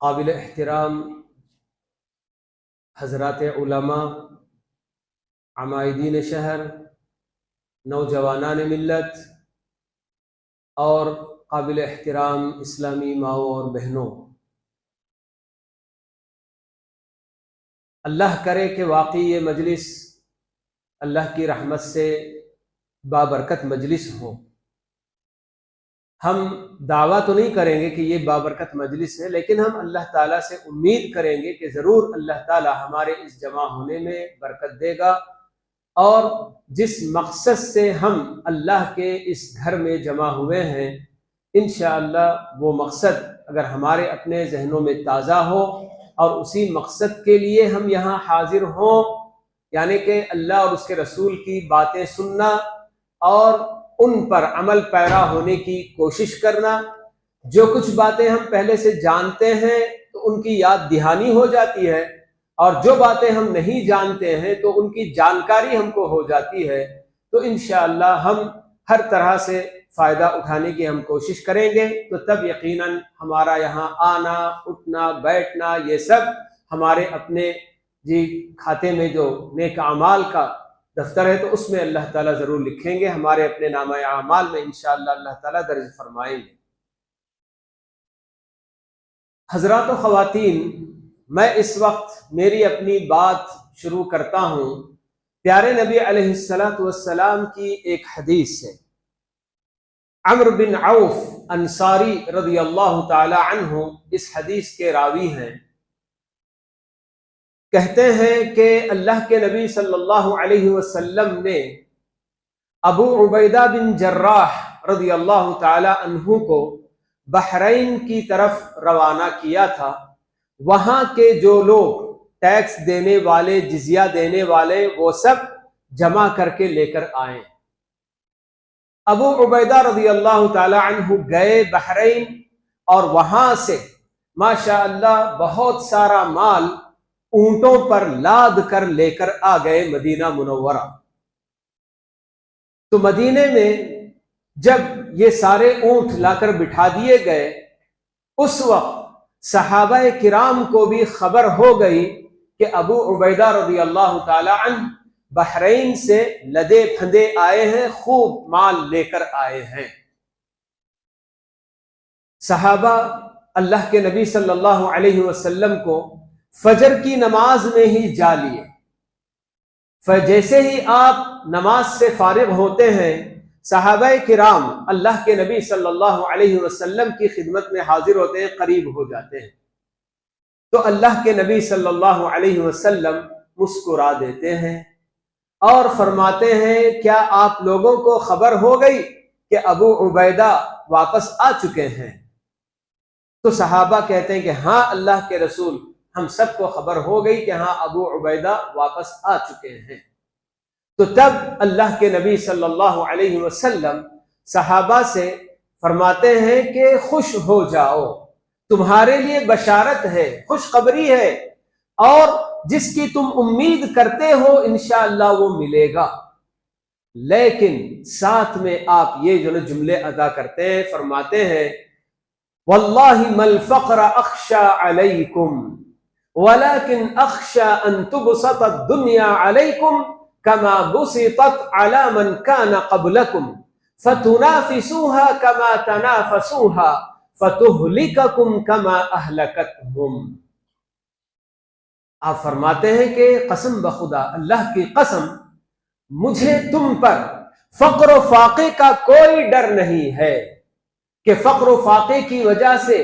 काबिल एहतराम हज़रात उलमा, अमायदीन शहर, नौजवानान मिल्लत और काबिल एहतराम इस्लामी माओ और बहनों, अल्लाह करे कि वाकई ये मजलिस अल्लाह की रहमत से बाबरकत मजलिस हो। हम दावा तो नहीं करेंगे कि ये बाबरकत मजलिस है, लेकिन हम अल्लाह ताला से उम्मीद करेंगे कि ज़रूर अल्लाह ताला हमारे इस जमा होने में बरकत देगा और जिस मकसद से हम अल्लाह के इस घर में जमा हुए हैं, इंशाअल्लाह वो मकसद अगर हमारे अपने जहनों में ताज़ा हो और उसी मकसद के लिए हम यहाँ हाजिर हों, यानी कि अल्लाह और उसके रसूल की बातें सुनना और उन पर अमल पैरा होने की कोशिश करना। जो कुछ बातें हम पहले से जानते हैं तो उनकी याद दहानी हो जाती है, और जो बातें हम नहीं जानते हैं तो उनकी जानकारी हमको हो जाती है। तो इंशाअल्लाह हम हर तरह से फ़ायदा उठाने की हम कोशिश करेंगे, तो तब यकीनन हमारा यहाँ आना, उठना, बैठना, ये सब हमारे अपने खाते में जो नेक अमाल का दफ्तर है तो उसमें अल्लाह ताला ज़रूर लिखेंगे, हमारे अपने नामा अमाल में इंशाअल्लाह अल्लाह ताला दर्ज फरमाएंगे। हज़रात व ख़वातीन, मैं इस वक्त मेरी अपनी बात शुरू करता हूँ प्यारे नबी अलैहिस्सलातु वस्सलाम की एक हदीस से। अम्र बिन औफ अंसारी रज़ियल्लाहु ताला अन्हु इस हदीस के रावी हैं। कहते हैं कि अल्लाह के नबी सल्लल्लाहु अलैहि वसल्लम ने अबू उबैदा बिन जर्राह रज़ियल्लाहु ताला अन्हु को बहरैन की तरफ रवाना किया था। वहां के जो लोग टैक्स देने वाले, जिजिया देने वाले, वो सब जमा करके लेकर आए। अबू उबैदा रज़ियल्लाहु ताला अन्हु गए बहरैन और वहां से माशाअल्लाह बहुत सारा माल ऊंटों पर लाद कर लेकर आ गए मदीना मुनव्वरा। तो मदीने में जब ये सारे ऊंट लाकर बिठा दिए गए, उस वक्त सहाबाए किराम को भी खबर हो गई कि अबू उबैदा रज़ियल्लाहु ताला अन्हु बहरैन से लदे फंदे आए हैं, खूब माल लेकर आए हैं। सहाबा अल्लाह के नबी सल्लल्लाहु अलैहि वसल्लम को फजर की नमाज में ही जा लिए। जैसे ही आप नमाज से फारिग होते हैं, सहाबाए किराम अल्लाह के नबी सल्लल्लाहु अलैहि वसल्लम की खिदमत में हाजिर होते हैं, करीब हो जाते हैं। तो अल्लाह के नबी सल्लल्लाहु अलैहि वसल्लम मुस्कुरा देते हैं और फरमाते हैं, क्या आप लोगों को खबर हो गई कि अबू उबैदा वापस आ चुके हैं? तो सहाबा कहते हैं कि हाँ अल्लाह के रसूल, हम सबको खबर हो गई कि हाँ अबू उबैदा वापस आ चुके हैं। तो तब अल्लाह के नबी सल्लल्लाहु अलैहि वसल्लम सहाबा से फरमाते हैं कि खुश हो जाओ, तुम्हारे लिए बशारत है, खुशखबरी है, और जिसकी तुम उम्मीद करते हो इंशाअल्लाह वो मिलेगा। लेकिन साथ में आप ये जो जुमले अदा करते हैं, फरमाते हैं, वल्लाहि मल फ़क़्र अख़शा अलैकुम वलाकिन अख़शा अन तुबसत दुनिया अलैकुम कमा बुसितत अला मन काना क़ब्लकुम फतुनाफ़िसूहा कमा तनाफ़सूहा फतुहलिककुम कमा अहलकतहुम। आप फरमाते हैं कि कसम बखुदा, अल्लाह की कसम, मुझे तुम पर फक्र फाके का कोई डर नहीं है कि फक्र फाके की वजह से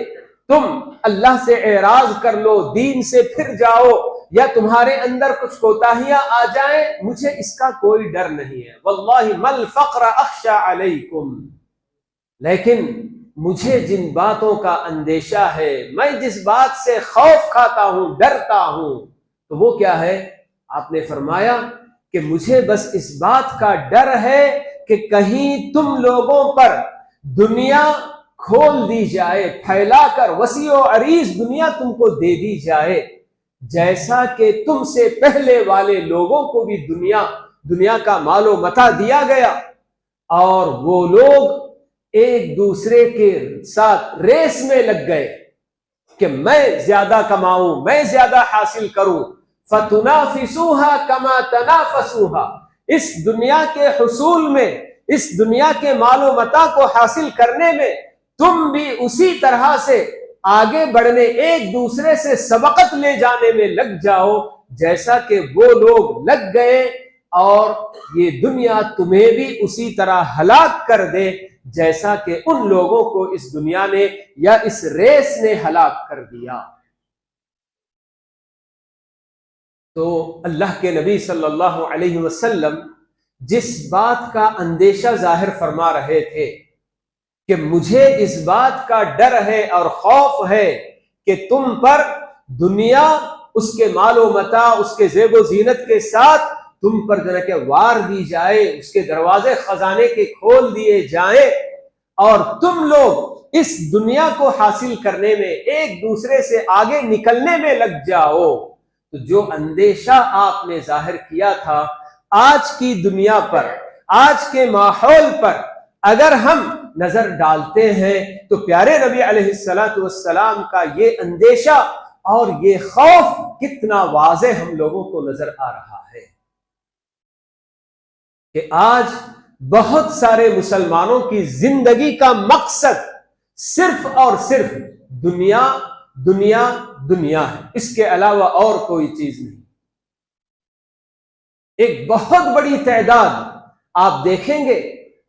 तुम अल्लाह से एराज कर लो, दीन से फिर जाओ, या तुम्हारे अंदर कुछ कोताहियां आ जाएं, मुझे इसका कोई डर नहीं है। वल्लाहि मल फक्र अख्शा अलैकुम, लेकिन मुझे जिन बातों का अंदेशा है, मैं जिस बात से खौफ खाता हूं, डरता हूं, तो वो क्या है? आपने फरमाया कि मुझे बस इस बात का डर है कि कहीं तुम लोगों पर दुनिया खोल दी जाए, फैलाकर वसीओ अरीज दुनिया तुमको दे दी जाए, जैसा कि तुमसे पहले वाले लोगों को भी दुनिया का मालो मता दिया गया, और वो लोग एक दूसरे के साथ रेस में लग गए कि मैं ज्यादा कमाऊं, मैं ज्यादा हासिल करूं। फतुनाफिसूहा कमा तनाफसूहा, इस दुनिया के हुसूल में, इस दुनिया के मालो मता को हासिल करने में तुम भी उसी तरह से आगे बढ़ने, एक दूसरे से सबकत ले जाने में लग जाओ, जैसा कि वो लोग लग गए, और ये दुनिया तुम्हें भी उसी तरह हलाक कर दे जैसा कि उन लोगों को इस दुनिया ने या इस रेस ने हलाक कर दिया। तो अल्लाह के नबी सल्लल्लाहु अलैहि वसल्लम जिस बात का अंदेशा जाहिर फरमा रहे थे कि मुझे इस बात का डर है और खौफ है कि तुम पर दुनिया उसके मालो मता, उसके ज़ेबो ज़ीनत के साथ तुम पर जरा के वार दी जाए, उसके दरवाजे खजाने के खोल दिए जाए, और तुम लोग इस दुनिया को हासिल करने में एक दूसरे से आगे निकलने में लग जाओ। तो जो अंदेशा आपने जाहिर किया था, आज की दुनिया पर, आज के माहौल पर अगर हम नजर डालते हैं तो प्यारे नबी अलैहिस्सलातु वस्सलाम का ये अंदेशा और ये खौफ कितना वाज़े हम लोगों को नजर आ रहा है कि आज बहुत सारे मुसलमानों की जिंदगी का मकसद सिर्फ और सिर्फ दुनिया दुनिया दुनिया है, इसके अलावा और कोई चीज नहीं। एक बहुत बड़ी तादाद आप देखेंगे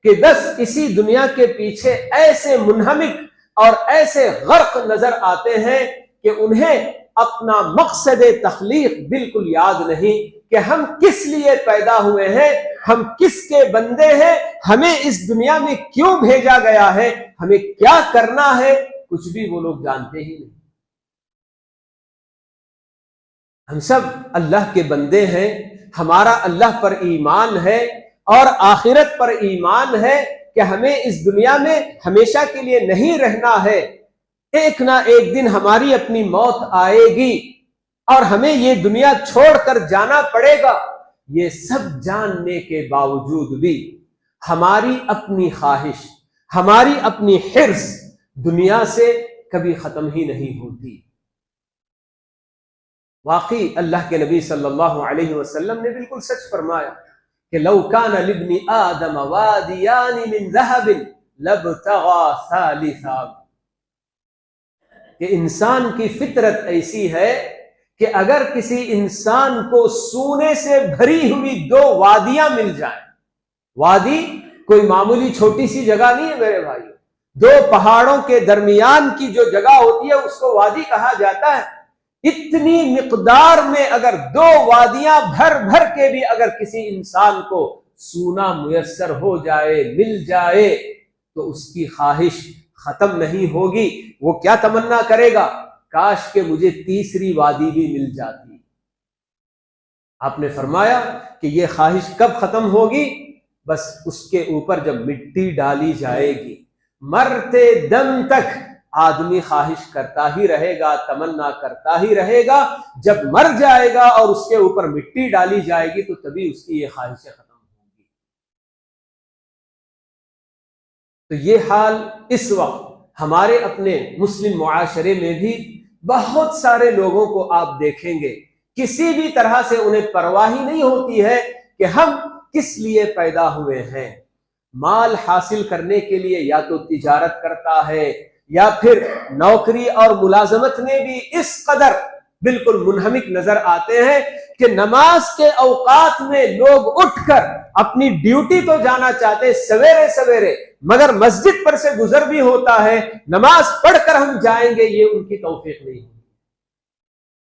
कि बस इसी दुनिया के पीछे ऐसे मुनहमिक और ऐसे गर्क नजर आते हैं कि उन्हें अपना मकसद तख्लीक बिल्कुल याद नहीं कि हम किस लिए पैदा हुए हैं, हम किसके बंदे हैं, हमें इस दुनिया में क्यों भेजा गया है, हमें क्या करना है, कुछ भी वो लोग जानते ही नहीं। हम सब अल्लाह के बंदे हैं, हमारा अल्लाह पर ईमान है और आखिरत पर ईमान है कि हमें इस दुनिया में हमेशा के लिए नहीं रहना है, एक ना एक दिन हमारी अपनी मौत आएगी और हमें ये दुनिया छोड़कर जाना पड़ेगा। ये सब जानने के बावजूद भी हमारी अपनी ख्वाहिश, हमारी अपनी हिर्स दुनिया से कभी खत्म ही नहीं होती। वाकई अल्लाह के नबी सल्लल्लाहु अलैहि वसल्लम ने बिल्कुल सच फरमाया कि लौ कान लिब्नि आदम वादियान मिन ज़हबिन लब्तगा सालिसा, कि इंसान की फितरत ऐसी है कि अगर किसी इंसान को सोने से भरी हुई दो वादियां मिल जाएं, वादी कोई मामूली छोटी सी जगह नहीं है मेरे भाई, दो पहाड़ों के दरमियान की जो जगह होती है उसको वादी कहा जाता है। इतनी मिकदार में अगर दो वादियां भर भर के भी अगर किसी इंसान को सूना मुयस्सर हो जाए, मिल जाए, तो उसकी ख्वाहिश खत्म नहीं होगी। वो क्या तमन्ना करेगा, काश के मुझे तीसरी वादी भी मिल जाती। आपने फरमाया कि ये ख्वाहिश कब खत्म होगी, बस उसके ऊपर जब मिट्टी डाली जाएगी, मरते दम तक आदमी ख्वाहिश करता ही रहेगा, तमन्ना करता ही रहेगा। जब मर जाएगा और उसके ऊपर मिट्टी डाली जाएगी तो तभी उसकी ये ख्वाहिशें खत्म होंगी। तो ये हाल इस वक्त हमारे अपने मुस्लिम मुआशरे में भी बहुत सारे लोगों को आप देखेंगे, किसी भी तरह से उन्हें परवाह ही नहीं होती है कि हम किस लिए पैदा हुए हैं। माल हासिल करने के लिए या तो तिजारत करता है या फिर नौकरी और मुलाजमत में भी इस कदर बिल्कुल मुनहमिक नजर आते हैं कि नमाज के औकात में लोग उठकर अपनी ड्यूटी तो जाना चाहते सवेरे सवेरे, मगर मस्जिद पर से गुजर भी होता है, नमाज पढ़कर हम जाएंगे, ये उनकी तौफीक नहीं होती।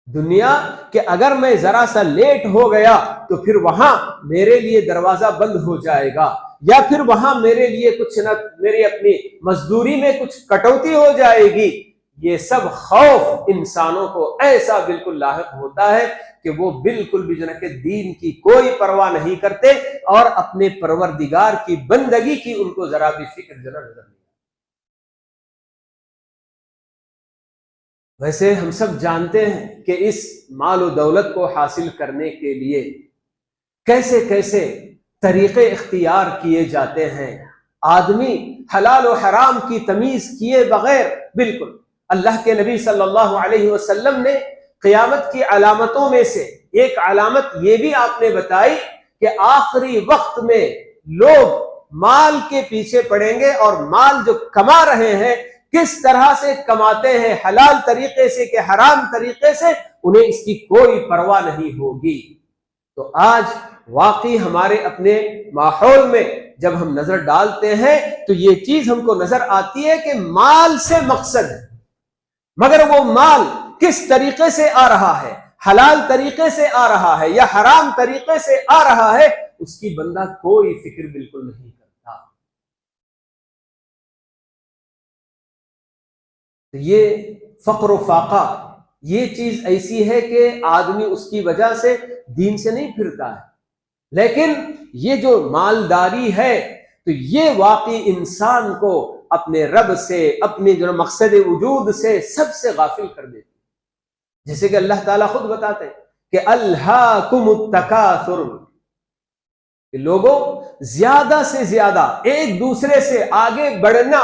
दुनिया के अगर मैं जरा सा लेट हो गया तो फिर वहां मेरे लिए दरवाजा बंद हो जाएगा, या फिर वहां मेरे लिए कुछ न मेरी अपनी मजदूरी में कुछ कटौती हो जाएगी। ये सब खौफ इंसानों को ऐसा बिल्कुल लाहिक होता है कि वो बिल्कुल भी जन के दीन की कोई परवाह नहीं करते और अपने परवरदिगार की बंदगी की उनको जरा भी फिक्र जना नजर नहीं। वैसे हम सब जानते हैं कि इस माल और दौलत को हासिल करने के लिए कैसे कैसे तरीके इख्तियार किए जाते हैं। आदमी हलाल और हराम की तमीज किए बगैर, बिल्कुल अल्लाह के नबी सल्लल्लाहु अलैहि वसल्लम ने क़यामत की अलामतों में से एक अलामत ये भी आपने बताई कि आखिरी वक्त में लोग माल के पीछे पड़ेंगे और माल जो कमा रहे हैं किस तरह से कमाते हैं, हलाल तरीके से कि हराम तरीके से, उन्हें इसकी कोई परवाह नहीं होगी। तो आज वाकई हमारे अपने माहौल में जब हम नजर डालते हैं तो ये चीज हमको नजर आती है कि माल से मकसद है, मगर वो माल किस तरीके से आ रहा है, हलाल तरीके से आ रहा है या हराम तरीके से आ रहा है, उसकी बंदा कोई फिक्र बिल्कुल नहीं करता। तो ये फक्र फाका, ये चीज ऐसी है कि आदमी उसकी वजह से दीन से नहीं फिरता है, लेकिन ये जो मालदारी है तो ये वाकई इंसान को अपने रब से, अपने जो मकसद वजूद से सबसे गाफिल कर देती है। जैसे कि अल्लाह ताला खुद बताते हैं कि अल्हाकुमुत तकासुर, लोगों ज्यादा से ज्यादा एक दूसरे से आगे बढ़ना,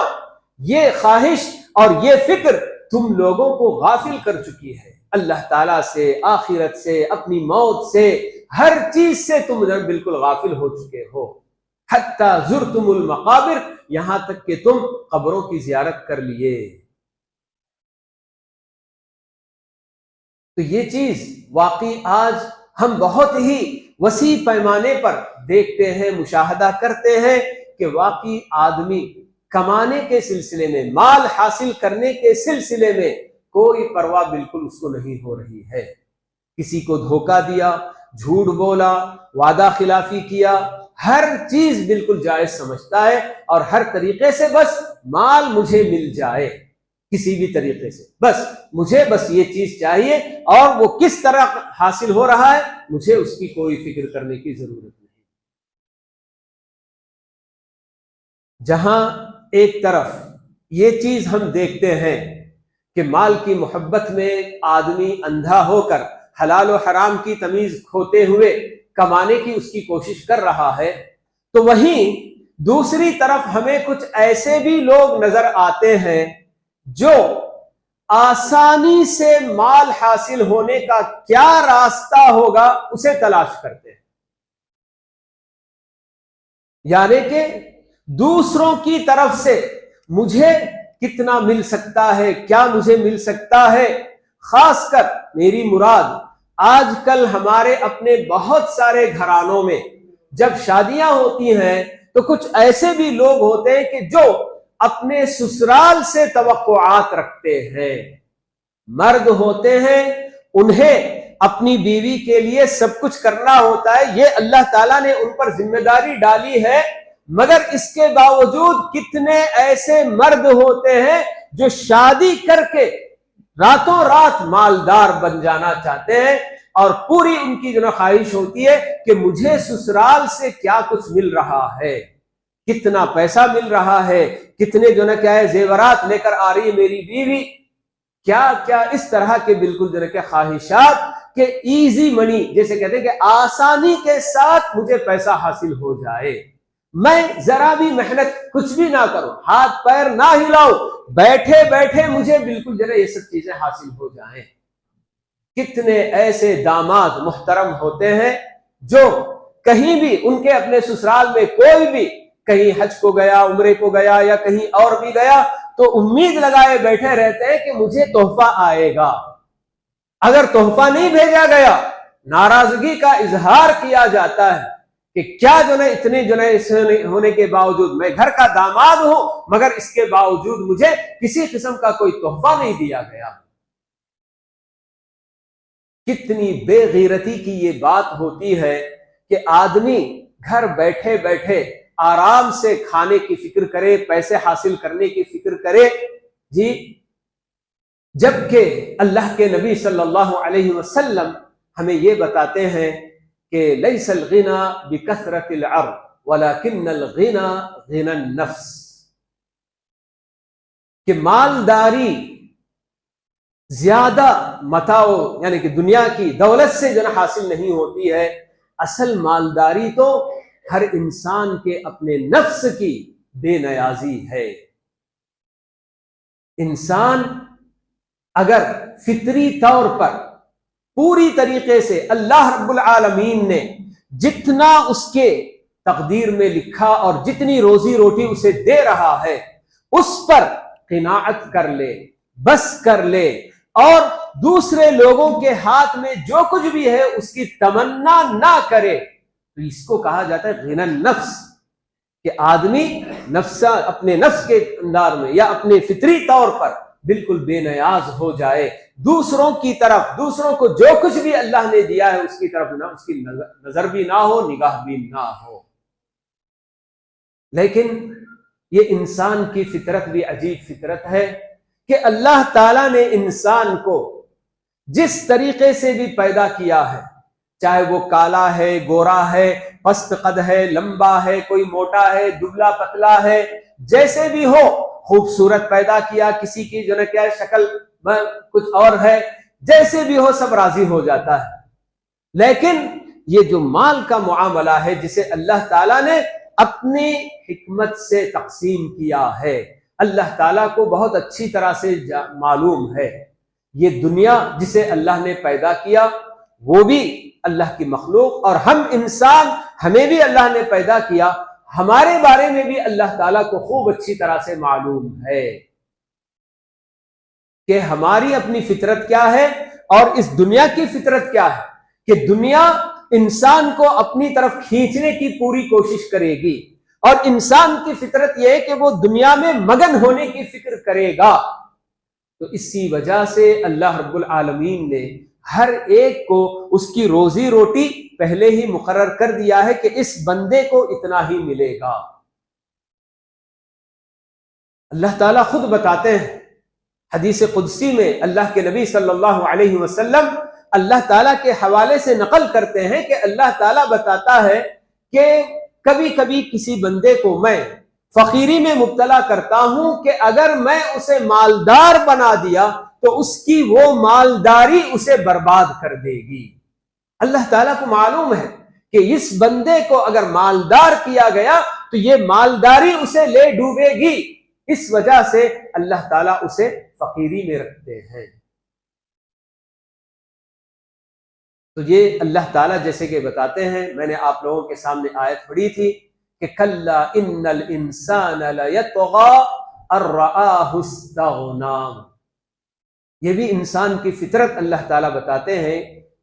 ये ख्वाहिश और ये फिक्र तुम लोगों को गाफिल कर चुकी है। अल्लाह ताला से, आखिरत से, अपनी मौत से, हर चीज से तुम बिल्कुल गाफिल हो चुके हो। हत्ता जुरतुमुल मकाबिर, यहां तक कि तुम कब्रों की जियारत कर लिए। तो ये चीज वाकई आज हम बहुत ही वसी पैमाने पर देखते हैं, मुशाहदा करते हैं कि वाकई आदमी कमाने के सिलसिले में, माल हासिल करने के सिलसिले में कोई परवाह बिल्कुल उसको नहीं हो रही है। किसी को धोखा दिया, झूठ बोला, वादा खिलाफी किया, हर चीज बिल्कुल जायज समझता है और हर तरीके से बस माल मुझे मिल जाए, किसी भी तरीके से बस मुझे बस ये चीज चाहिए, और वो किस तरह हासिल हो रहा है मुझे उसकी कोई फिक्र करने की जरूरत नहीं। जहां एक तरफ ये चीज हम देखते हैं कि माल की मोहब्बत में आदमी अंधा होकर हलाल और हराम की तमीज खोते हुए कमाने की उसकी कोशिश कर रहा है, तो वहीं दूसरी तरफ हमें कुछ ऐसे भी लोग नजर आते हैं जो आसानी से माल हासिल होने का क्या रास्ता होगा उसे तलाश करते हैं। यानी कि दूसरों की तरफ से मुझे कितना मिल सकता है, क्या मुझे मिल सकता है। खासकर मेरी मुराद आजकल हमारे अपने बहुत सारे घरानों में जब शादियां होती हैं तो कुछ ऐसे भी लोग होते हैं कि जो अपने ससुराल से तवक्कुआत रखते हैं। मर्द होते हैं, उन्हें अपनी बीवी के लिए सब कुछ करना होता है, ये अल्लाह ताला ने उन पर जिम्मेदारी डाली है, मगर इसके बावजूद कितने ऐसे मर्द होते हैं जो शादी करके रातों रात मालदार बन जाना चाहते हैं और पूरी उनकी जो ख्वाहिश होती है कि मुझे ससुराल से क्या कुछ मिल रहा है, कितना पैसा मिल रहा है, कितने जो ना क्या है जेवरात लेकर आ रही है मेरी बीवी, क्या क्या इस तरह के बिल्कुल जो ना क्या ख्वाहिशात के इजी मनी, जैसे कहते हैं कि आसानी के साथ मुझे पैसा हासिल हो जाए, मैं जरा भी मेहनत कुछ भी ना करूं, हाथ पैर ना हिलाऊं, बैठे बैठे मुझे बिल्कुल जरा ये सब चीजें हासिल हो जाएं। कितने ऐसे दामाद मुहतरम होते हैं जो कहीं भी उनके अपने ससुराल में कोई भी कहीं हज को गया, उम्रे को गया या कहीं और भी गया तो उम्मीद लगाए बैठे रहते हैं कि मुझे तोहफा आएगा। अगर तोहफा नहीं भेजा गया, नाराजगी का इजहार किया जाता है कि क्या जो है इतने जो है होने के बावजूद, मैं घर का दामाद हूं मगर इसके बावजूद मुझे किसी किस्म का कोई तोहफा नहीं दिया गया। कितनी बेगैरती की ये बात होती है कि आदमी घर बैठे बैठे आराम से खाने की फिक्र करे, पैसे हासिल करने की फिक्र करे जी, जबकि अल्लाह के नबी सल्लल्लाहु अलैहि वसल्लम हमें ये बताते हैं कि लैसल गिना बिकसरतिल अर्द वलाकिन्नल गिना गिनन नफ्स, कि मालदारी ज्यादा मताओ यानी कि दुनिया की दौलत से जो हासिल नहीं होती है, असल मालदारी तो हर इंसान के अपने नफ्स की बेनयाजी है। इंसान अगर फितरी तौर पर पूरी तरीके से अल्लाह रब्बुल आलमीन ने जितना उसके तकदीर में लिखा और जितनी रोजी रोटी उसे दे रहा है उस पर क़िनाअत कर ले, बस कर ले, और दूसरे लोगों के हाथ में जो कुछ भी है उसकी तमन्ना ना करे, तो इसको कहा जाता है गिनन नफ्स, कि आदमी नफ्सा अपने नफ्स के अंदार में या अपने फितरी तौर पर बिल्कुल बेनयाज हो जाए, दूसरों की तरफ, दूसरों को जो कुछ भी अल्लाह ने दिया है उसकी तरफ ना उसकी नजर भी ना हो, निगाह भी ना हो। लेकिन ये इंसान की फितरत भी अजीब फितरत है कि अल्लाह ताला ने इंसान को जिस तरीके से भी पैदा किया है, चाहे वो काला है, गोरा है, पस्त कद है, लंबा है, कोई मोटा है, दुबला पतला है, जैसे भी हो, खूबसूरत पैदा किया, किसी की जो है क्या शक्ल कुछ और है, जैसे भी हो सब राजी हो जाता है। लेकिन ये जो माल का मुआमला है जिसे अल्लाह ताला ने अपनी हिकमत से तकसीम किया है, अल्लाह ताला को बहुत अच्छी तरह से मालूम है ये दुनिया जिसे अल्लाह ने पैदा किया वो भी अल्लाह की मखलूक, और हम इंसान, हमें भी अल्लाह ने पैदा किया, हमारे बारे में भी अल्लाह ताला को खूब अच्छी तरह से मालूम है कि हमारी अपनी फितरत क्या है और इस दुनिया की फितरत क्या है, कि दुनिया इंसान को अपनी तरफ खींचने की पूरी कोशिश करेगी और इंसान की फितरत यह है कि वो दुनिया में मगन होने की फिक्र करेगा। तो इसी वजह से अल्लाह रब्बुल आलमीन ने हर एक को उसकी रोजी रोटी पहले ही मुकर्रर कर दिया है कि इस बंदे को इतना ही मिलेगा। अल्लाह ताला खुद बताते हैं हदीस कुदसी में, अल्लाह के नबी सल्लल्लाहु अलैहि वसल्लम अल्लाह ताला के हवाले से नकल करते हैं कि अल्लाह ताला बताता है कि कभी कभी किसी बंदे को मैं फकीरी में मुब्तला करता हूं कि अगर मैं उसे मालदार बना दिया तो उसकी वो मालदारी उसे बर्बाद कर देगी। अल्लाह ताला को मालूम है कि इस बंदे को अगर मालदार किया गया तो ये मालदारी उसे ले डूबेगी, इस वजह से अल्लाह ताला उसे फकीरी में रखते हैं। तो ये अल्लाह ताला जैसे कि बताते हैं, मैंने आप लोगों के सामने आयत पढ़ी थी कि कल्ला इन्नल इंसान लयतगा अर्रआहु इस्तगना, ये भी इंसान की फितरत अल्लाह ताला बताते हैं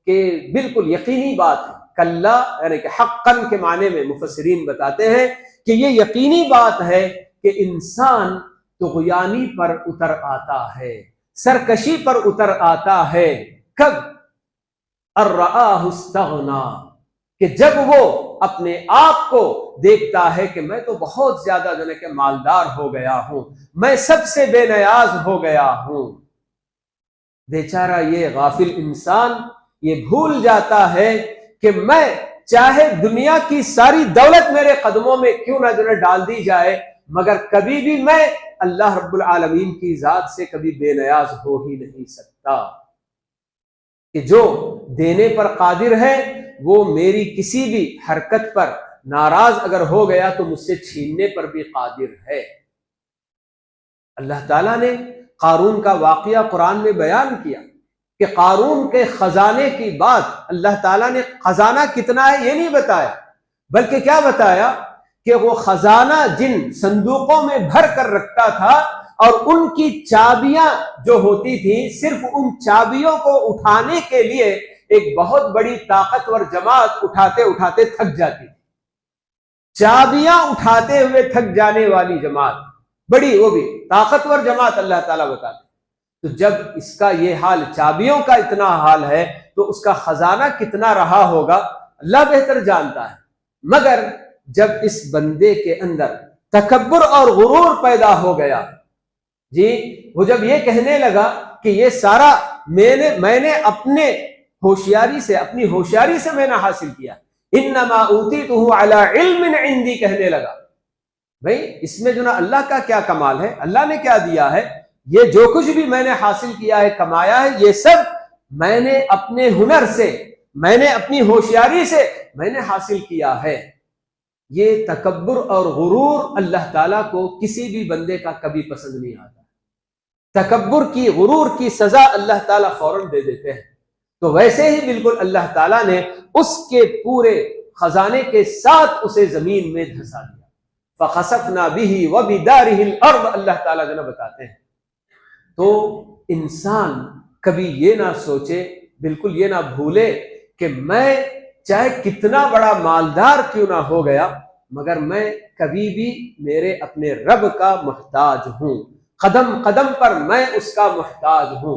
कि बिल्कुल यकीनी बात है। कल्ला यानी कि हक्कन के माने में मुफस्सिरीन बताते हैं कि ये यकीनी बात है कि इंसान तुग़यानी पर उतर आता है, सरकशी पर उतर आता है। कब? अर्रआहु इस्तगना, कि जब वो अपने आप को देखता है कि मैं तो बहुत ज्यादा जो है कि मालदार हो गया हूं, मैं सबसे बेनियाज हो गया हूं। बेचारा ये गाफिल इंसान ये भूल जाता है कि मैं चाहे दुनिया की सारी दौलत मेरे कदमों में क्यों ना जो है डाल दी जाए, मगर कभी भी मैं अल्लाह रब्बुल आलमीन की जात से कभी बेनियाज हो ही नहीं सकता, कि जो देने पर कादिर है वो मेरी किसी भी हरकत पर नाराज अगर हो गया तो मुझसे छीनने पर भी कादिर है। अल्लाह ताला ने कारून का वाकया कुरान में बयान किया कि कारून के खजाने की बात, अल्लाह ताला ने खजाना कितना है ये नहीं बताया, बल्कि क्या बताया कि वो खजाना जिन संदूकों में भर कर रखता था और उनकी चाबियां जो होती थी सिर्फ उन चाबियों को उठाने के लिए एक बहुत बड़ी ताकतवर जमात उठाते उठाते थक जाती थी। चाबियां उठाते हुए थक जाने वाली जमात, बड़ी वो भी ताकतवर जमात अल्लाह ताला बताते। तो जब इसका ये हाल, चाबियों का इतना हाल है, तो उसका खजाना कितना रहा होगा अल्लाह बेहतर जानता है। मगर जब इस बंदे के अंदर तकब्बुर और गुरूर पैदा हो गया जी, वो जब ये कहने लगा कि ये सारा मैंने अपने होशियारी से, अपनी होशियारी से मैंने हासिल किया, इन्नमा ऊतीतुहु अला इल्मिन इंदी कहने लगा, भाई इसमें जो ना अल्लाह का क्या कमाल है, अल्लाह ने क्या दिया है, ये जो कुछ भी मैंने हासिल किया है, कमाया है, ये सब मैंने अपने हुनर से, मैंने अपनी होशियारी से मैंने हासिल किया है। ये तकब्बुर और गुरूर अल्लाह ताला को किसी भी बंदे का कभी पसंद नहीं आता। तकब्बुर की, गुरूर की सजा अल्लाह ताला फौरन दे देते हैं। तो वैसे ही बिल्कुल अल्लाह ताला ने उसके पूरे खजाने के साथ उसे जमीन में धंसा दिया। फखसफना बिही व बिदारिहिल अर्द, अल्लाह ताला जो बताते हैं। तो इंसान कभी ये ना सोचे, बिल्कुल ये ना भूले कि मैं चाहे कितना बड़ा मालदार क्यों ना हो गया, मगर मैं कभी भी मेरे अपने रब का मोहताज हूं। कदम कदम पर मैं उसका मोहताज हूं।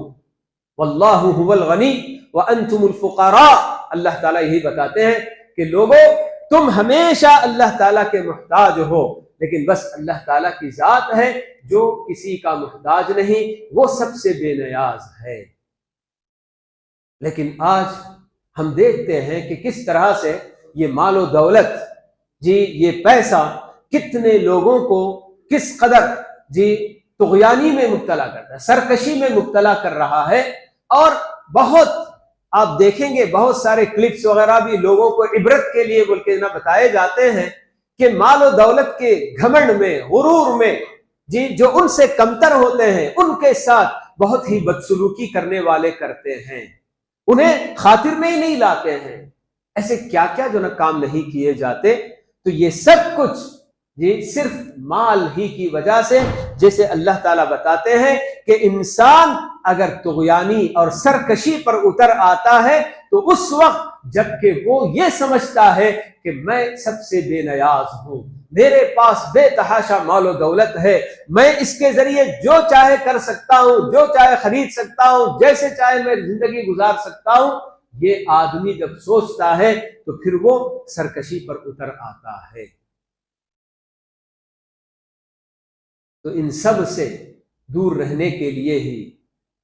वल्लाहु हुवल गनी व अंतुमुल फुकरा, अल्लाह ताला यही बताते हैं कि लोगों तुम हमेशा अल्लाह ताला के मोहताज हो, लेकिन बस अल्लाह ताला की जात है जो किसी का मोहताज नहीं, वो सबसे बेनियाज है। लेकिन आज हम देखते हैं कि किस तरह से ये मालो दौलत जी, ये पैसा कितने लोगों को किस कदर जी तुगयानी में मुब्तला करता है, सरकशी में मुब्तला कर रहा है। और बहुत आप देखेंगे बहुत सारे क्लिप्स वगैरह भी लोगों को इबरत के लिए बोल के ना बताए जाते हैं कि मालो दौलत के घमंड में, गुरूर में जी, जो उनसे कमतर होते हैं उनके साथ बहुत ही बदसलूकी करने वाले करते हैं, उन्हें खातिर में ही नहीं लाते हैं। ऐसे क्या क्या जो ना काम नहीं किए जाते। तो ये सब कुछ जी सिर्फ माल ही की वजह से, जैसे अल्लाह ताला बताते हैं कि इंसान अगर तुगयानी और सरकशी पर उतर आता है तो उस वक्त जबकि वो ये समझता है कि मैं सबसे बेनियाज हूं, मेरे पास बेतहाशा मालो दौलत है, मैं इसके जरिए जो चाहे कर सकता हूं, जो चाहे खरीद सकता हूं, जैसे चाहे मैं जिंदगी गुजार सकता हूं, ये आदमी जब सोचता है तो फिर वो सरकशी पर उतर आता है। तो इन सब से दूर रहने के लिए ही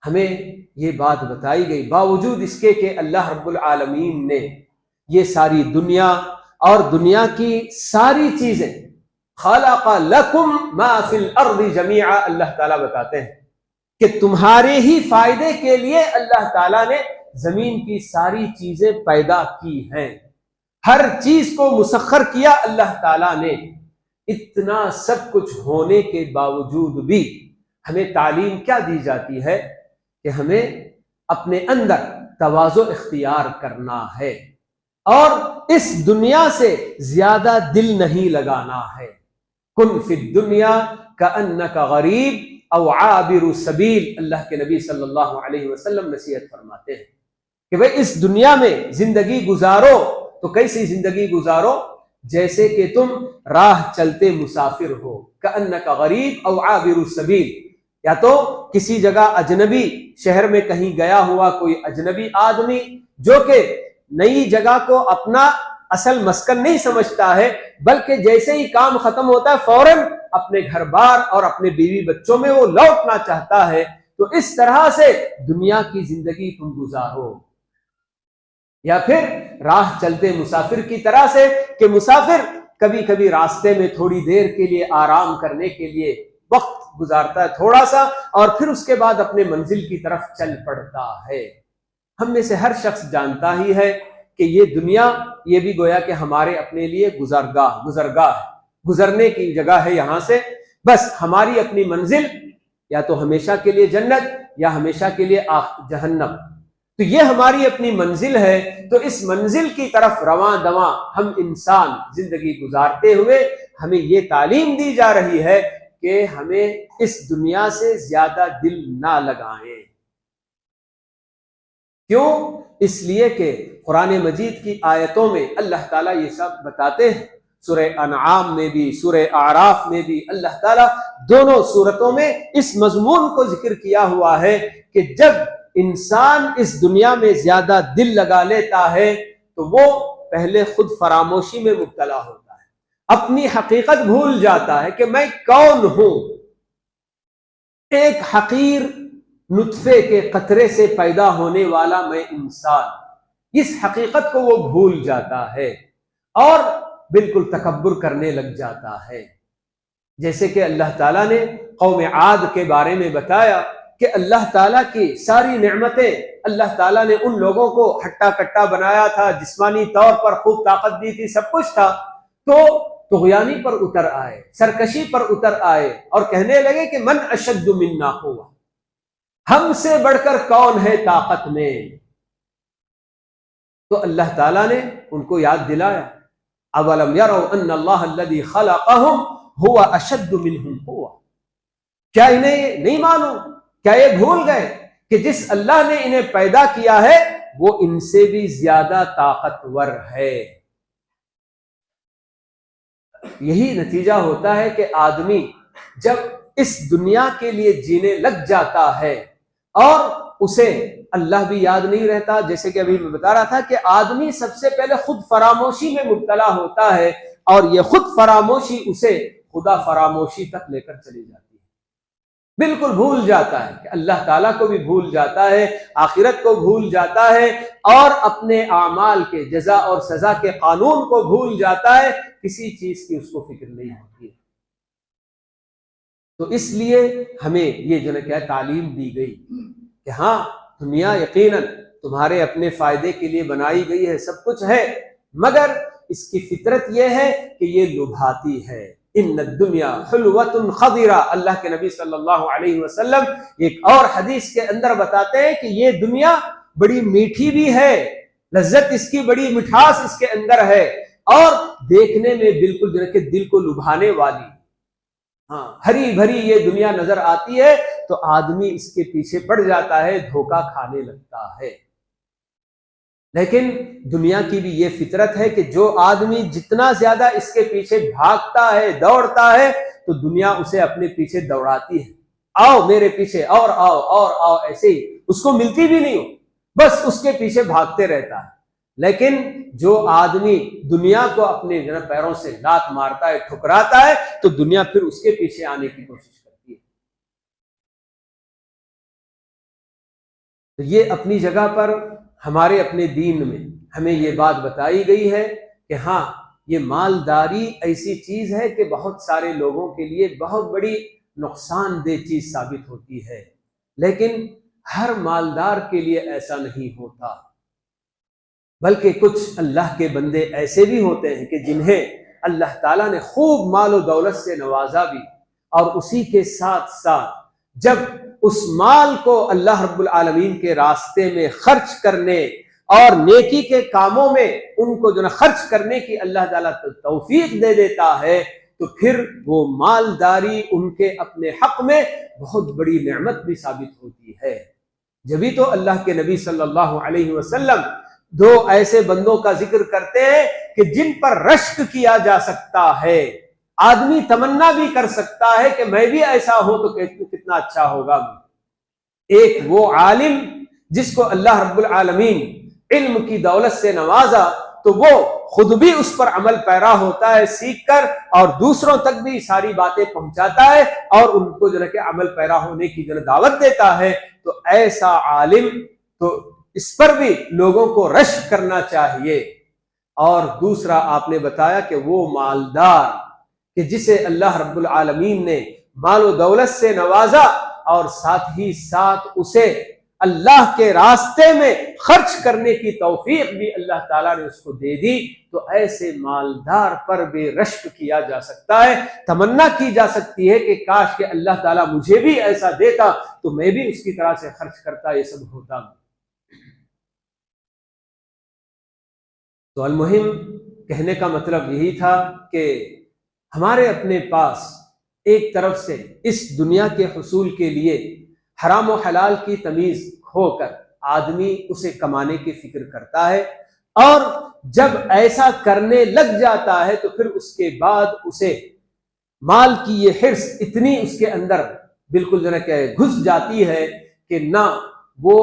हमें ये बात बताई गई, बावजूद इसके कि अल्लाह रब्बुल आलमीन ने ये सारी दुनिया और दुनिया की सारी चीजें, खालक़ा लकुम मा फिल अर्दि जमीआ, अल्लाह ताला बताते हैं कि तुम्हारे ही फायदे के लिए अल्लाह ताला ने जमीन की सारी चीजें पैदा की हैं। हर चीज को मुसख्खर किया अल्लाह ताला ने। इतना सब कुछ होने के बावजूद भी हमें तालीम क्या दी जाती है कि हमें अपने अंदर तवाज़ु इख्तियार करना है और इस दुनिया से ज्यादा दिल नहीं लगाना है। कुन फिद दुनिया कअन्नका गरीब औ आबिरु सबील, अल्लाह के नबी सल्लल्लाहु अलैहि वसल्लम नसीहत फरमाते हैं कि भाई इस दुनिया में जिंदगी गुजारो तो कैसी जिंदगी गुजारो, जैसे कि तुम राह चलते मुसाफिर हो। कअन्नका गरीब औ आबिरु सबील, या तो किसी जगह अजनबी शहर में कहीं गया हुआ कोई अजनबी आदमी जो कि नई जगह को अपना असल मस्कन नहीं समझता है, बल्कि जैसे ही काम खत्म होता है फौरन अपने घर बार और अपने बीवी बच्चों में वो लौटना चाहता है। तो इस तरह से दुनिया की जिंदगी तुम गुजारो। या फिर राह चलते मुसाफिर की तरह से कि मुसाफिर कभी कभी रास्ते में थोड़ी देर के लिए आराम करने के लिए वक्त गुजारता है थोड़ा सा, और फिर उसके बाद अपने मंजिल की तरफ चल पड़ता है। हम में से हर शख्स जानता ही है कि ये दुनिया, ये भी गोया कि हमारे अपने लिए गुजरगाह गुजरने की जगह है। यहां से बस हमारी अपनी मंजिल या तो हमेशा के लिए जन्नत या हमेशा के लिए जहन्नम। तो ये हमारी अपनी मंजिल है। तो इस मंजिल की तरफ रवां दवां हम इंसान जिंदगी गुजारते हुए हमें ये तालीम दी जा रही है कि हमें इस दुनिया से ज्यादा दिल ना लगाएं। क्यों? इसलिए कि कुरान मजीद की आयतों में अल्लाह ताला ये सब बताते हैं। सूरह अनआम में भी, सूरह आराफ में भी अल्लाह ताला दोनों सूरतों में इस मजमून को जिक्र किया हुआ है कि जब इंसान इस दुनिया में ज्यादा दिल लगा लेता है तो वो पहले खुद फरामोशी में मुब्तला होता है, अपनी हकीकत भूल जाता है कि मैं कौन हूं। एक हकीर नुत्फे के कतरे से पैदा होने वाला मैं इंसान, इस हकीकत को वो भूल जाता है और बिल्कुल तकब्बुर करने लग जाता है। जैसे कि अल्लाह ताला ने कौम आद के बारे में बताया कि अल्लाह ताला की सारी नेमतें अल्लाह ताला ने उन लोगों को हट्टा कट्टा बनाया था, जिस्मानी तौर पर खूब ताकत दी थी, सब कुछ था, तो तुग़यानी पर उतर आए, सरकशी पर उतर आए और कहने लगे कि मन अशद्दु मिन्ना हुआ, हमसे बढ़कर कौन है ताकत में। तो अल्लाह ताला ने उनको याद दिलाया, अवलम यरौ अन्नल्लाह अल्लज़ी खलक़हुम हुवा अशद्दु मिन्हुम हुवा, क्या इन्हें नहीं मालूम, क्या ये भूल गए कि जिस अल्लाह ने इन्हें पैदा किया है वो इनसे भी ज्यादा ताकतवर है। यही नतीजा होता है कि आदमी जब इस दुनिया के लिए जीने लग जाता है और उसे अल्लाह भी याद नहीं रहता, जैसे कि अभी मैं बता रहा था कि आदमी सबसे पहले खुद फरामोशी में मुब्तला होता है और ये खुद फरामोशी उसे खुदा फरामोशी तक लेकर चली जाती है। बिल्कुल भूल जाता है कि अल्लाह ताला को भी भूल जाता है, आखिरत को भूल जाता है और अपने आमाल के जजा और सजा के कानून को भूल जाता है, किसी चीज की उसको फिक्र नहीं होती है। तो इसलिए हमें ये जो है क्या तालीम दी गई कि हाँ, दुनिया यकीनन तुम्हारे अपने फायदे के लिए बनाई गई है, सब कुछ है, मगर इसकी फितरत यह है कि ये लुभाती है। इन्नद दुनिया हुल्वतुन खदीरा, अल्लाह के नबी सल्लल्लाहु अलैहि वसल्लम एक और हदीस के अंदर बताते हैं कि ये दुनिया बड़ी मीठी भी है, लज्जत इसकी बड़ी मिठास इसके अंदर है और देखने में बिल्कुल जो है कि दिल को लुभाने वाली। हाँ, हरी भरी ये दुनिया नजर आती है तो आदमी इसके पीछे पड़ जाता है, धोखा खाने लगता है। लेकिन दुनिया की भी ये फितरत है कि जो आदमी जितना ज्यादा इसके पीछे भागता है, दौड़ता है, तो दुनिया उसे अपने पीछे दौड़ाती है, आओ मेरे पीछे और आओ और आओ, ऐसे ही उसको मिलती भी नहीं हो, बस उसके पीछे भागते रहता है। लेकिन जो आदमी दुनिया को अपने पैरों से लात मारता है, ठुकराता है, तो दुनिया फिर उसके पीछे आने की कोशिश करती है। तो ये अपनी जगह पर हमारे अपने दीन में हमें ये बात बताई गई है कि हाँ, ये मालदारी ऐसी चीज है कि बहुत सारे लोगों के लिए बहुत बड़ी नुकसानदेह चीज साबित होती है, लेकिन हर मालदार के लिए ऐसा नहीं होता, बल्कि कुछ अल्लाह के बंदे ऐसे भी होते हैं कि जिन्हें अल्लाह ताला ने खूब माल और दौलत से नवाजा भी, और उसी के साथ साथ जब उस माल को अल्लाह रब्बुल आलमीन के रास्ते में खर्च करने और नेकी के कामों में उनको जो ना खर्च करने की अल्लाह ताला तौफीक दे देता है, तो फिर वो मालदारी उनके अपने हक में बहुत बड़ी नेमत भी साबित होती है। जभी तो अल्लाह के नबी सल्लल्लाहु अलैहि वसल्लम दो ऐसे बंदों का जिक्र करते हैं कि जिन पर रश्क किया जा सकता है, आदमी तमन्ना भी कर सकता है कि मैं भी ऐसा हूं तो कितना अच्छा होगा। एक वो आलिम जिसको अल्लाह रब्बुल आलमीन इल्म की दौलत से नवाजा, तो वो खुद भी उस पर अमल पैरा होता है सीखकर, और दूसरों तक भी सारी बातें पहुंचाता है और उनको जो है कि अमल पैरा होने की जो दावत देता है। तो ऐसा आलिम, तो इस पर भी लोगों को रश्क करना चाहिए। और दूसरा आपने बताया कि वो मालदार कि जिसे अल्लाह रब्बुल आलमीन ने मालो दौलत से नवाजा और साथ ही साथ उसे अल्लाह के रास्ते में खर्च करने की तौफीक भी अल्लाह ताला ने उसको दे दी, तो ऐसे मालदार पर भी रश्क किया जा सकता है, तमन्ना की जा सकती है कि काश के अल्लाह ताला मुझे भी ऐसा देता तो मैं भी उसकी तरह से खर्च करता, ये सब होता। तो अलमुहिम कहने का मतलब यही था कि हमारे अपने पास एक तरफ से इस दुनिया के हुसूल के लिए हराम और हलाल की तमीज खोकर आदमी उसे कमाने की फिक्र करता है, और जब ऐसा करने लग जाता है तो फिर उसके बाद उसे माल की ये हिर्स इतनी उसके अंदर बिल्कुल जो है घुस जाती है कि ना वो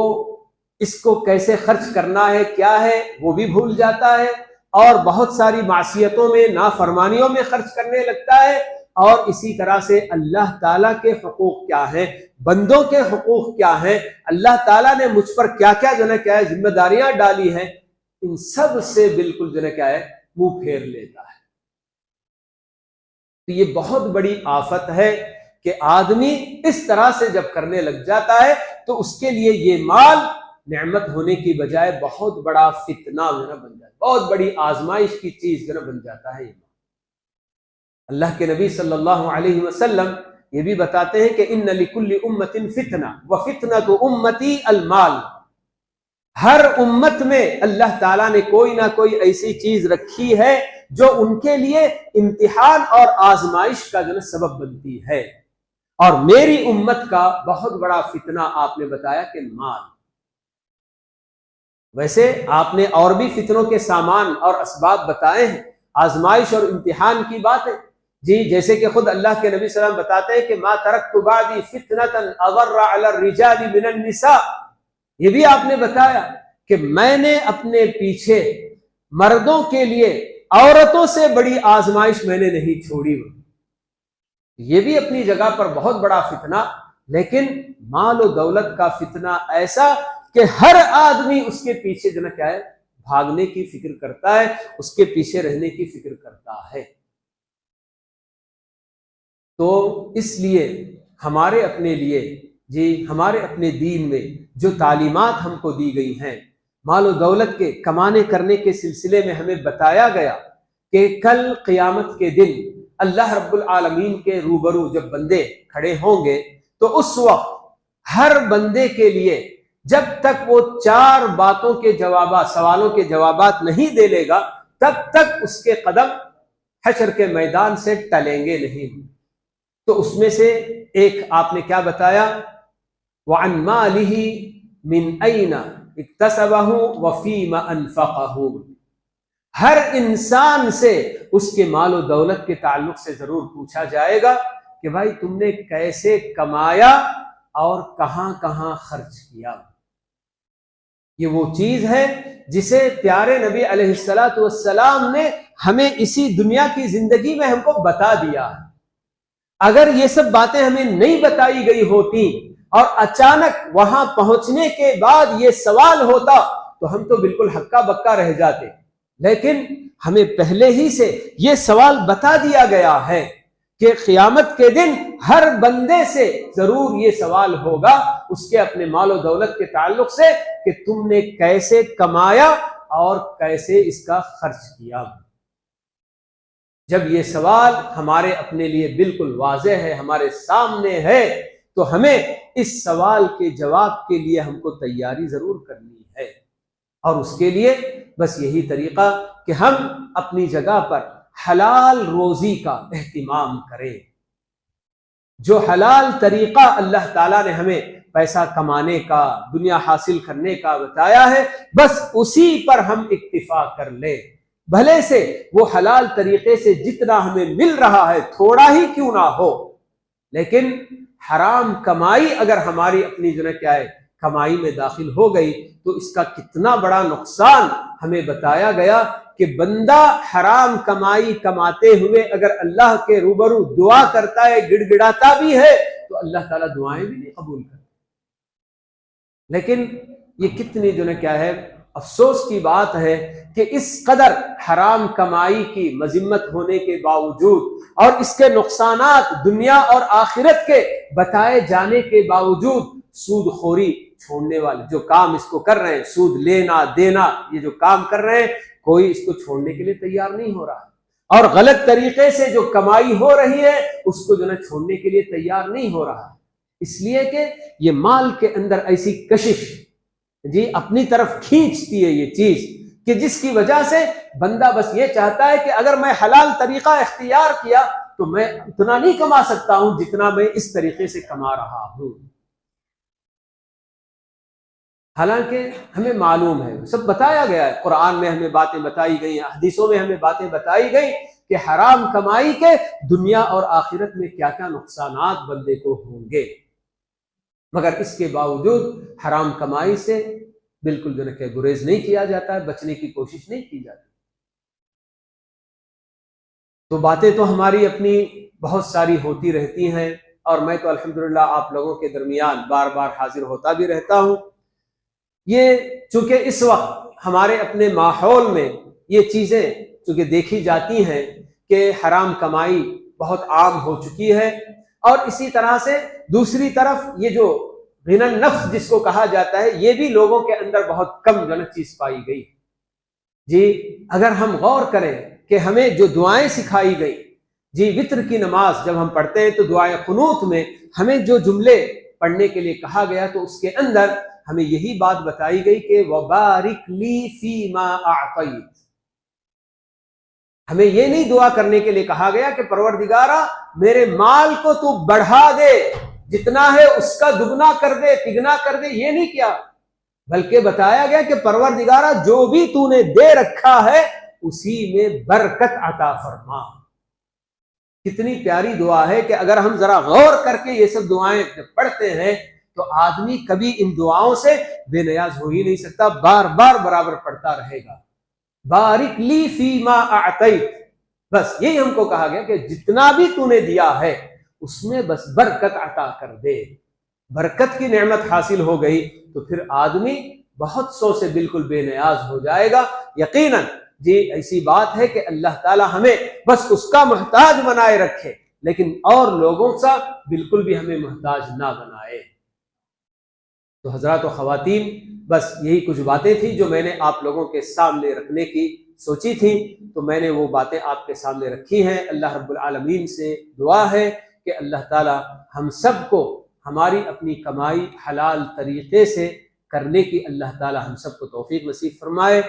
इसको कैसे खर्च करना है, क्या है, वो भी भूल जाता है, और बहुत सारी मासियतों में, नाफरमानियों में खर्च करने लगता है। और इसी तरह से अल्लाह ताला के हुकूक क्या हैं, बंदों के हुकूक क्या हैं, अल्लाह ताला ने मुझ पर क्या क्या जो है क्या है जिम्मेदारियां डाली हैं, इन सब से बिल्कुल जो है क्या है मुंह फेर लेता है। तो ये बहुत बड़ी आफत है कि आदमी इस तरह से जब करने लग जाता है तो उसके लिए ये माल नेमत होने की बजाय बहुत बड़ा फितना जो है बन जाता है, बहुत बड़ी आजमाइश की चीज जो है बन जाता है। अल्लाह के नबी सल्लल्लाहु अलैहि वसल्लम ये भी बताते हैं कि इन्ना लिकुल्लि उम्मतिन फितना व फितनतु उम्मती अलमाल। हर उम्मत में अल्लाह ताला ने कोई ना कोई ऐसी चीज रखी है जो उनके लिए इम्तिहान और आजमाइश का जो सबब बनती है, और मेरी उम्मत का बहुत बड़ा फितना आपने बताया कि माल। वैसे आपने और भी फितनों के सामान और असबाब बताए हैं, आजमाइश और इम्तिहान की बात है जी, जैसे कि खुद अल्लाह के नबी सल्लल्लाहु अलैहि वसल्लम बताते हैं कि मा तरक्तु बादी फितनतन अगर्रा अला रिजाली मिनन निसा। ये भी आपने बताया कि मैंने अपने पीछे मर्दों के लिए औरतों से बड़ी आजमाइश मैंने नहीं छोड़ी। ये भी अपनी जगह पर बहुत बड़ा फितना, लेकिन माल और दौलत का फितना ऐसा कि हर आदमी उसके पीछे जो क्या है भागने की फिक्र करता है, उसके पीछे रहने की फिक्र करता है। तो इसलिए हमारे अपने लिए जी, हमारे अपने दीन में जो तालीमात हमको दी गई हैं, माल और दौलत के कमाने करने के सिलसिले में हमें बताया गया कि कल क़यामत के दिन अल्लाह रब्बुल आलमीन के रूबरू जब बंदे खड़े होंगे तो उस वक्त हर बंदे के लिए जब तक वो 4 बातों के जवाब, सवालों के जवाबात नहीं दे लेगा, तब तक उसके कदम हशर के मैदान से टलेंगे नहीं। तो उसमें से एक आपने क्या बताया, वअन मालिही मिन ऐना इक्तसबहु व फीमा अनफक़हु। हर इंसान से उसके माल और दौलत के ताल्लुक से जरूर पूछा जाएगा कि भाई तुमने कैसे कमाया और कहां कहां खर्च किया। ये वो चीज है जिसे प्यारे नबी अलैहिस्सलातु वस्सलाम ने हमें इसी दुनिया की जिंदगी में हमको बता दिया है। अगर ये सब बातें हमें नहीं बताई गई होती और अचानक वहां पहुंचने के बाद ये सवाल होता तो हम तो बिल्कुल हक्का बक्का रह जाते, लेकिन हमें पहले ही से ये सवाल बता दिया गया है कि क़यामत के दिन हर बंदे से जरूर ये सवाल होगा उसके अपने माल और दौलत के ताल्लुक से कि तुमने कैसे कमाया और कैसे इसका खर्च किया। जब ये सवाल हमारे अपने लिए बिल्कुल वाज़ेह है, हमारे सामने है, तो हमें इस सवाल के जवाब के लिए हमको तैयारी जरूर करनी है। और उसके लिए बस यही तरीका कि हम अपनी जगह पर हलाल रोजी का एहतिमाम करें। जो हलाल तरीका अल्लाह ताला ने हमें पैसा कमाने का, दुनिया हासिल करने का बताया है, बस उसी पर हम इक्तिफा कर ले। भले से वो हलाल तरीके से जितना हमें मिल रहा है थोड़ा ही क्यों ना हो, लेकिन हराम कमाई अगर हमारी अपनी जो है क्या है कमाई में दाखिल हो गई तो इसका कितना बड़ा नुकसान हमें बताया गया कि बंदा हराम कमाई कमाते हुए अगर अल्लाह के रूबरू दुआ करता है, गिड़गिड़ाता भी है, तो अल्लाह ताला दुआएं भी नहीं कबूल करता। लेकिन ये कितनी जो है क्या है अफसोस की बात है कि इस कदर हराम कमाई की मजिम्मत होने के बावजूद और इसके नुकसानात दुनिया और आखिरत के बताए जाने के बावजूद सूदखोरी छोड़ने वाले जो काम इसको कर रहे हैं, सूद लेना देना, ये जो काम कर रहे हैं, कोई इसको छोड़ने के लिए तैयार नहीं हो रहा। और गलत तरीके से जो कमाई हो रही है उसको जो है छोड़ने के लिए तैयार नहीं हो रहा, इसलिए कि ये माल के अंदर ऐसी कशिश जी अपनी तरफ खींचती है ये चीज कि जिसकी वजह से बंदा बस ये चाहता है कि अगर मैं हलाल तरीका इख्तियार किया तो मैं उतना नहीं कमा सकता हूं जितना मैं इस तरीके से कमा रहा हूं। हालांकि हमें मालूम है, सब बताया गया है, कुरान में हमें बातें बताई गई हैं, हदीसों में हमें बातें बताई गई कि हराम कमाई के दुनिया और आखिरत में क्या क्या नुकसानात बंदे को होंगे, मगर इसके बावजूद हराम कमाई से बिल्कुल जो है गुरेज नहीं किया जाता है, बचने की कोशिश नहीं की जाती। तो बातें तो हमारी अपनी बहुत सारी होती रहती हैं, और मैं तो अल्हम्दुलिल्लाह आप लोगों के दरमियान बार बार हाजिर होता भी रहता हूं। ये चूंकि इस वक्त हमारे अपने माहौल में ये चीजें चूंकि देखी जाती हैं कि हराम कमाई बहुत आम हो चुकी है, और इसी तरह से दूसरी तरफ ये जो गिनन नफ्स जिसको कहा जाता है, ये भी लोगों के अंदर बहुत कम जनक चीज पाई गई। जी अगर हम गौर करें कि हमें जो दुआएं सिखाई गई, जी वित्र की नमाज जब हम पढ़ते हैं तो दुआए कुनूत में हमें जो जुमले पढ़ने के लिए कहा गया, तो उसके अंदर हमें यही बात बताई गई कि वबारिक ली फीमा आतैत। हमें यह नहीं दुआ करने के लिए कहा गया कि परवरदिगारा मेरे माल को तू बढ़ा दे, जितना है उसका दुगना कर दे, तिगना कर दे, ये नहीं किया, बल्कि बताया गया कि परवरदिगारा जो भी तूने दे रखा है उसी में बरकत अता फरमा। कितनी प्यारी दुआ है कि अगर हम जरा गौर करके ये सब दुआएं पढ़ते हैं तो आदमी कभी इन दुआओं से बेनियाज हो ही नहीं सकता, बार बार बराबर पढ़ता रहेगा। बारिक ली फीमा आतैत, बस यही हमको कहा गया कि जितना भी तूने दिया है उसमें बस बरकत अता कर दे। बरकत की नेमत हासिल हो गई तो फिर आदमी बहुत सौ से बिल्कुल बेनियाज हो जाएगा। यकीनन जी ऐसी बात है कि अल्लाह ताला हमें बस उसका मोहताज बनाए रखे, लेकिन और लोगों सा बिल्कुल भी हमें मोहताज ना बनाए। तो हजरात व ख़वातीन, बस यही कुछ बातें थी जो मैंने आप लोगों के सामने रखने की सोची थी, तो मैंने वो बातें आपके सामने रखी हैं। अल्लाह रब्बुल आलमीन से दुआ है कि अल्लाह ताला हम सबको हमारी अपनी कमाई हलाल तरीके से करने की अल्लाह ताला हम सबको तौफीक नसीब फरमाए,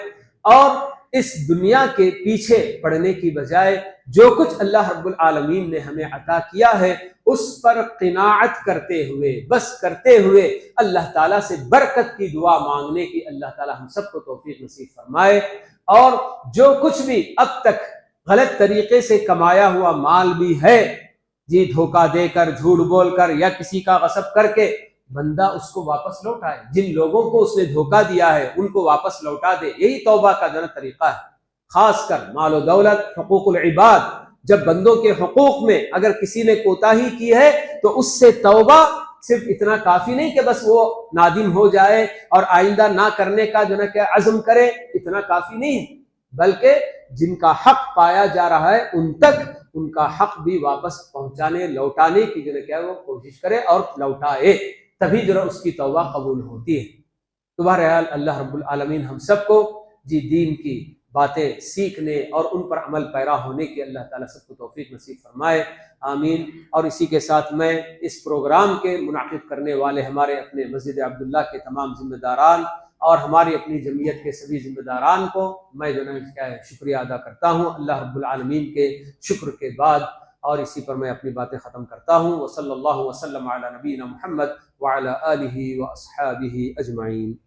और इस दुनिया के पीछे पड़ने की बजाय जो कुछ अल्लाह रब्बुल आलमीन ने हमें अता किया है उस पर क़िनाअत करते हुए, बस करते हुए अल्लाह ताला से बरकत की दुआ मांगने की अल्लाह ताला हम सबको तौफीक नसीब फरमाए। और जो कुछ भी अब तक गलत तरीके से कमाया हुआ माल भी है, जी धोखा देकर, झूठ बोलकर या किसी का गसब करके, बंदा उसको वापस लौटाए। जिन लोगों को उसने धोखा दिया है उनको वापस लौटा दे, यही तौबा का जन तरीका है। खासकर मालो दौलत, हुकूकुल इबाद, जब बंदों के हुकूक में अगर किसी ने कोताही की है तो उससे तौबा सिर्फ इतना काफी नहीं कि बस वो नादिम हो जाए और आइंदा ना करने का जो है क्या अज़्म करे, इतना काफी नहीं है, बल्कि जिनका हक पाया जा रहा है उन तक उनका हक भी वापस पहुंचाने, लौटाने की जो है क्या वो कोशिश करे और लौटाए, तभी जो उसकी तौबा कबूल होती है। तो बहरहाल अल्लाह रब्बुल आलमीन हम सबको जी दीन की बातें सीखने और उन पर अमल पैरा होने की अल्लाह ताला सबको तौफीक नसीब फरमाए, आमीन। और इसी के साथ मैं इस प्रोग्राम के मुनाकिद करने वाले हमारे अपने मस्जिद अब्दुल्ला के तमाम जिम्मेदारान और हमारी अपनी जमीयत के सभी जिम्मेदारान को मैं जो है क्या शुक्रिया अदा करता हूँ अल्लाह रब्बुल आलमीन के शुक्र के बाद। और इसी पर मैं अपनी बातें ख़त्म करता हूँ। वसल्लल्लाहु वसल्लम अला नबीना मुहम्मद व अला आलिहि व अस्हाबिहि अजमाइन।